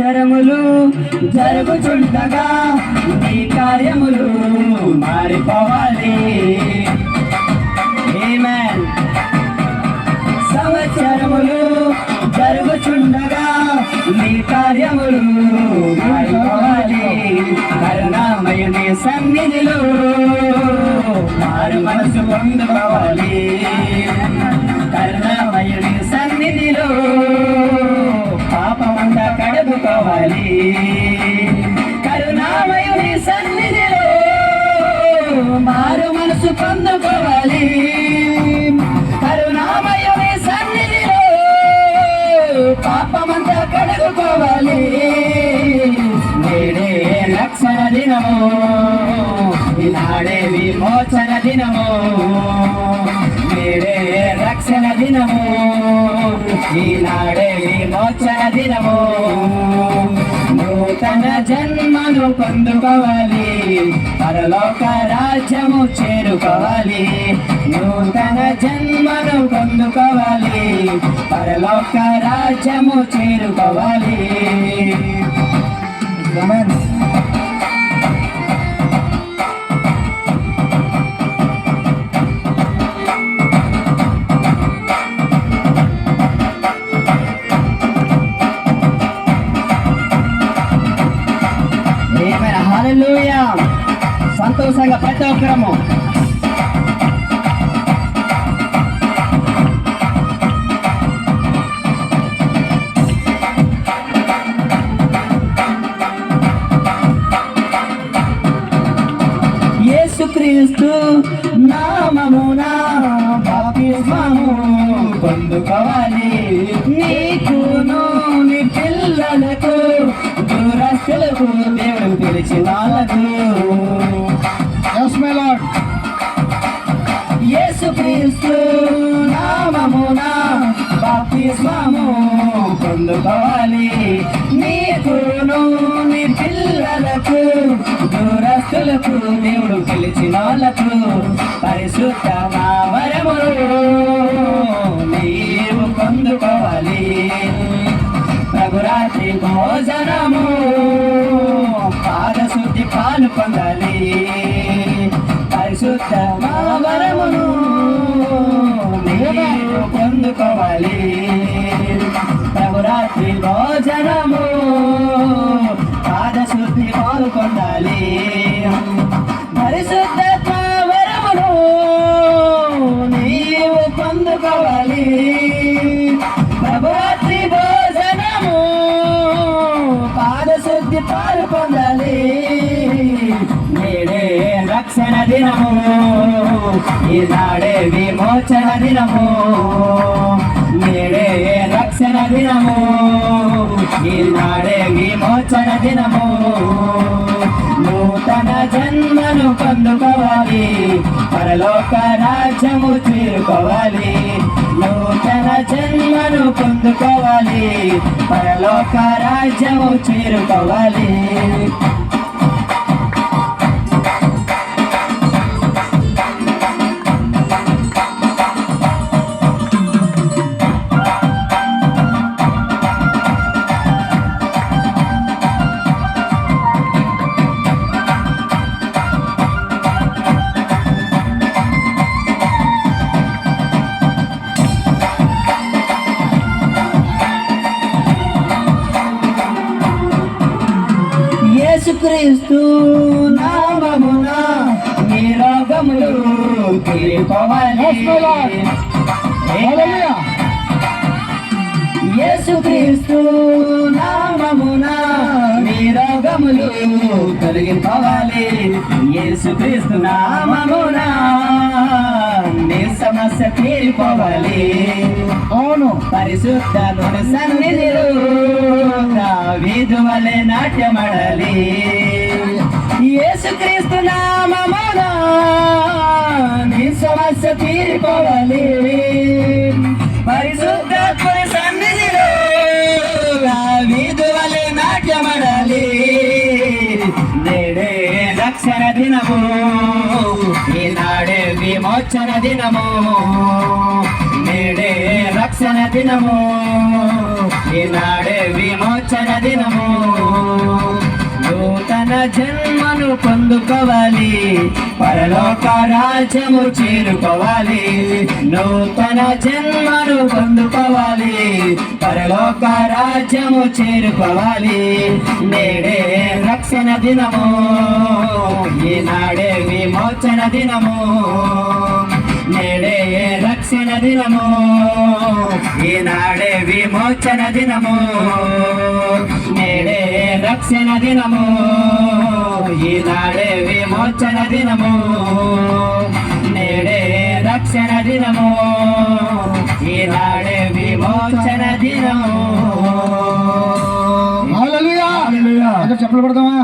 సంవత్సరములు జరుగుచుండగా నీ కార్యములు మారిపోవాలి. ఆమేన్. సంవత్సరములు జరుగుచుండగా నీ కార్యములు మారిపోవాలి. కరుణామయుని సన్నిధిలో మారు మనసు పొందుకోవాలి. కరుణామయుని సన్నిధిలో పాపమంతా కడుపుకోవాలి. కరుణామయుని సన్నిధిలో మారు మనసు పొందుకోవాలి. కరుణామయుని సన్నిధిలో పాపమంతా కడుగుకోవాలి. నేడే రక్షణ దినము, ఈనాడే విమోచన దినము. నేడే రక్షణ దినము, ఈనాడే విమోచన దినము. నూతన జన్మను పొందుకోవాలి, పరలోక రాజ్యము చేరుకోవాలి. నూతన జన్మను పొందుకోవాలి, పరలోక రాజ్యము చేరుకోవాలి. హల్లెలూయా. సంతోషంగా ప్రతి ఒక్కరము యేసుక్రీస్తు నామమున బాప్తిస్మము పొందుకోవాలి. నీకును నీ పిల్లలకు దూరస్తులకు దేవుడు పిలిచిన వాళ్ళకు. యేసుక్రీస్తు నామమున బాప్తిస్మము పొందుకోవాలి. నీకును నీ పిల్లలకు దూరస్తులకు దేవుడు పిలిచిన వాళ్ళకు పరిశుద్ధ వరములు నీవు పొందుకోవాలి. ప్రభురాత్రి భోజనము పాదశుద్ధి పాలు పొందాలి. పరిశుద్ధ వరమును నీవు పొందుకోవాలి. ప్రభురాత్రి భోజనము పాదశుద్ధి పాలు పొందాలి. పరిశుద్ధ వరమును నీవు పొందుకోవాలి. ప్రభురాత్రి భోజనము పాదశుద్ధి పాలు పొందాలి. నేడే రక్షణ దినము, ఈనాడే విమోచన దినము. నేడే రక్షణ దినము, ఈనాడే విమోచన దినము. నూతన జన్మను పొందుకోవాలి, పరలోక రాజ్యము చేరుకోవాలి. నూతన జన్మను పొందుకోవాలి, పరలోక రాజ్యము చేరుకోవాలి. యేసుక్రీస్తు నామమున నీ రోగములు తీరిపోవాలి. యేసుక్రీస్తు నామమున నీ రోగములు తొలగిపోవాలి. యేసుక్రీస్తు నామమున నీ సమస్య తీరిపోవాలి. అవును, పరిశుద్ధ సన్నిధిలో దావీదు వలె నాట్యమాడాలి. యేసుక్రీస్తు నామమున నీ సమస్య తీరిపోవాలి. పరిశుద్ధ సన్నిధిలో దావీదు వలె నాట్యమాడాలి. నేడే రక్షణ దినము, ఈనాడే విమోచన దినము. నేడే రక్షణ దినము, ఈనాడే విమోచన దినము నూతన జన్మను పొందుకోవాలి పరలోక రాజ్యము చేరుకోవాలి నూతన జన్మను పొందుకోవాలి పరలోక రాజ్యము చేరుకోవాలి నేడే రక్షణ దినము ఈనాడే విమోచన దినము నేడే రక్షణ దినము ఈనాడే విమోచన దినము నేడే రక్షణ దినము ఈనాడే విమోచన దినము నేడే రక్షణ దినము ఈనాడే విమోచన దినము హల్లెలూయా. అందరూ చప్పట్లు కొడదామా?